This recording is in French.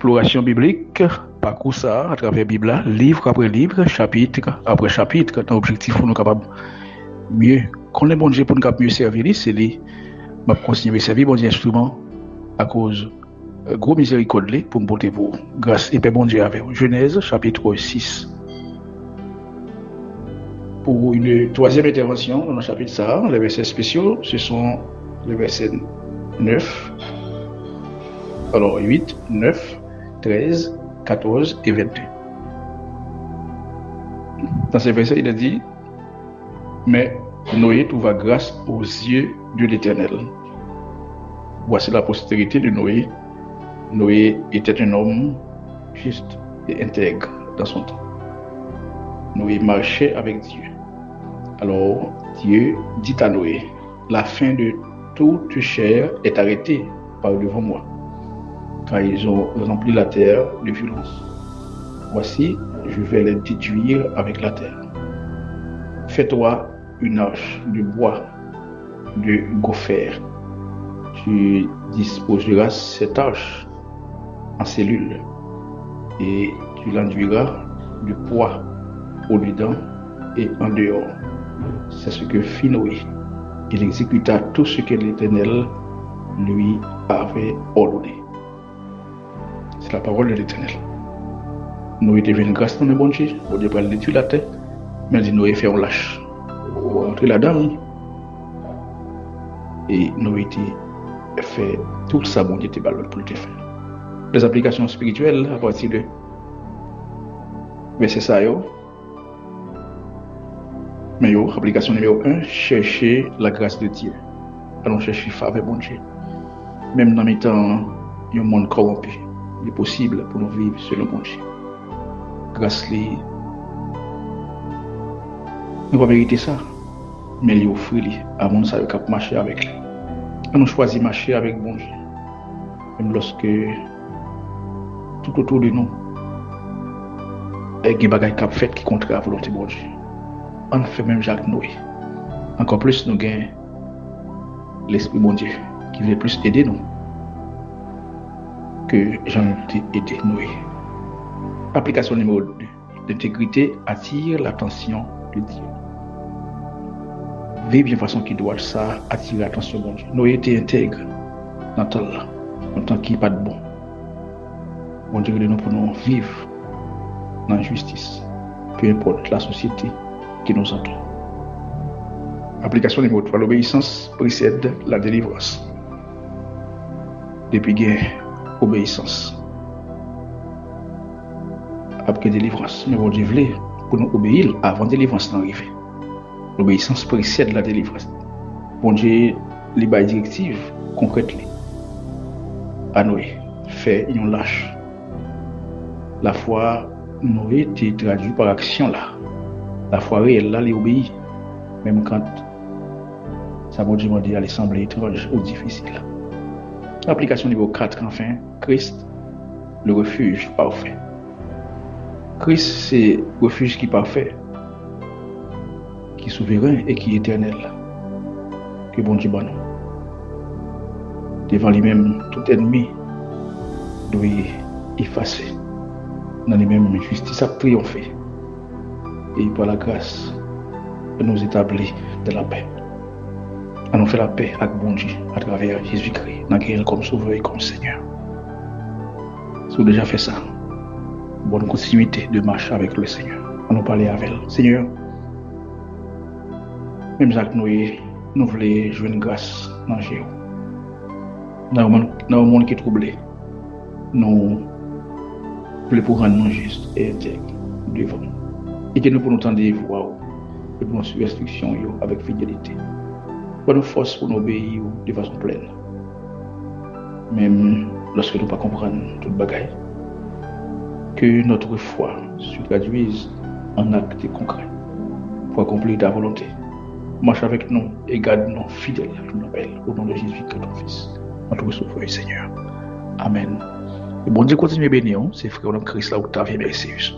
exploration biblique, parcours ça à travers la Bible, livre après livre, chapitre après chapitre, dans l'objectif pour nous capables mieux connaître bon Dieu pour nous capables mieux servir, c'est lui m'a continuer à servir bon Dieu instrument à cause gros miséricorde pour me porter pour grâce et paix bon Dieu avec Genèse chapitre 6. Pour une troisième intervention dans le chapitre ça, les versets spéciaux, ce sont les versets 9, alors 8, 9, 13, 14 et 21. Dans ces versets, il a dit, mais Noé trouva grâce aux yeux de l'Éternel. Voici la postérité de Noé. Noé était un homme juste et intègre dans son temps. Noé marchait avec Dieu. Alors Dieu dit à Noé, la fin de toute chair est arrêtée par devant moi, car ils ont rempli la terre de violence. Voici, je vais les détruire avec la terre. Fais-toi une arche de bois de gopher. Tu disposeras cette arche en cellules et tu l'enduiras de poids au-dedans et en dehors. C'est ce que fit Noé. Il exécuta tout ce que l'Éternel lui avait ordonné. C'est la parole de l'Éternel. Noé devient grâce dans le bon Dieu. Au départ, il détruit la terre, mais il dit Noé fait un lâche. Pour entrer là-dedans. Et Noé fait tout ça, bon Dieu était ballon pour le faire. Les applications spirituelles à partir de verset ça, mais application numéro 1, chercher la grâce de Dieu. Allons chercher faveur bon Dieu. Même dans les temps, il y a un monde corrompu. Il est possible pour nous vivre selon bon Dieu. Grâce lui, nous va vériter ça, mais il offre à mon ça cap marcher avec lui. On choisit marcher avec bon Dieu. Même lorsque tout autour de nous, il y a des bagages cap fait qui contre la volonté de bon Dieu. On fait même Jacques Noé. Encore plus nous gagnons l'Esprit bon Dieu qui veut plus aider nous que Jean-Luc aidé Noé. Application numéro 2. L'intégrité attire l'attention de Dieu. Vivre de façon qui doit ça attirer l'attention de Dieu. Noé était intègre dans tout là, en tant qu'il n'y a pas de bon. Bon Dieu de nous pour nous vivre dans la justice, peu importe la société qui nous entoure. Application numéro 3. L'obéissance précède la délivrance. Depuis guerre, obéissance. Après délivrance, mais bon Dieu voulait pour nous obéir avant délivrance d'arriver. L'obéissance précède la délivrance. Bon Dieu, les bails directives concrètes à Noé, fait une lâche. La foi Noé était traduit par action là. La foi réelle là, il obéit. Même quand ça bon Dieu m'a dit, elle semble étrange ou difficile. Application numéro 4, enfin, Christ, le refuge parfait. Christ, c'est le refuge qui est parfait, qui est souverain et qui est éternel. Que bon Dieu bon. Devant lui-même, tout ennemi doit effacer. Dans lui-même, justice a triomphé. Et par la grâce, nous établit de la paix. On nous fait la paix avec bon Dieu à travers Jésus-Christ, comme sauveur et comme Seigneur. Si vous avez déjà fait ça, bonne continuité de marche avec le Seigneur. On nous parler avec elle. Seigneur, même Jacques Noé, nous voulons jouer une grâce dans Dieu. Dans le monde qui est troublé, nous voulons pour rendre nous justes et intègres devant nous. Et que nous pouvons entendre des voix et pour nous suivre l'instruction avec fidélité. Bonne force pour nous obéir de façon pleine. Même lorsque nous ne comprenons pas toute bagaille. Que notre foi se traduise en actes concrets pour accomplir ta volonté. Marche avec nous et garde-nous fidèles à ton appel. Au nom de Jésus-Christ, ton Fils, notre Sauveur et Seigneur. Amen. Et bon Dieu continue à bénir, c'est frère dans Christ là où tu as vu, merci.